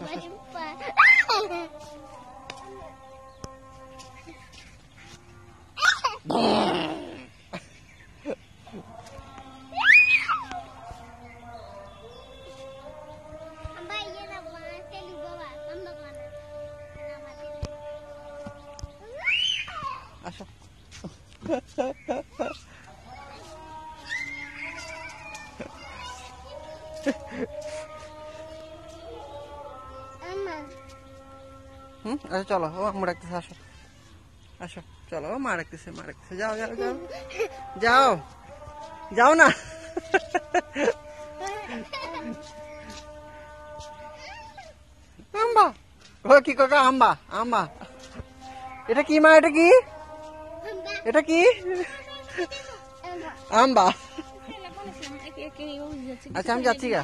আসো আসো আসো আচ্ছা চলো, ও আম্মু ডাকতেছে, আসো আসো চলো, ও মা ডাকতেছে, মা ডাকতেছে, যাও যাও যাও যাও যাও না। আম্বা, ও কি কাকা, আম্বা আম্বা, এটা কি মা, এটা কি, এটা কি আম্বা? আচ্ছা আমি যাচ্ছি গা।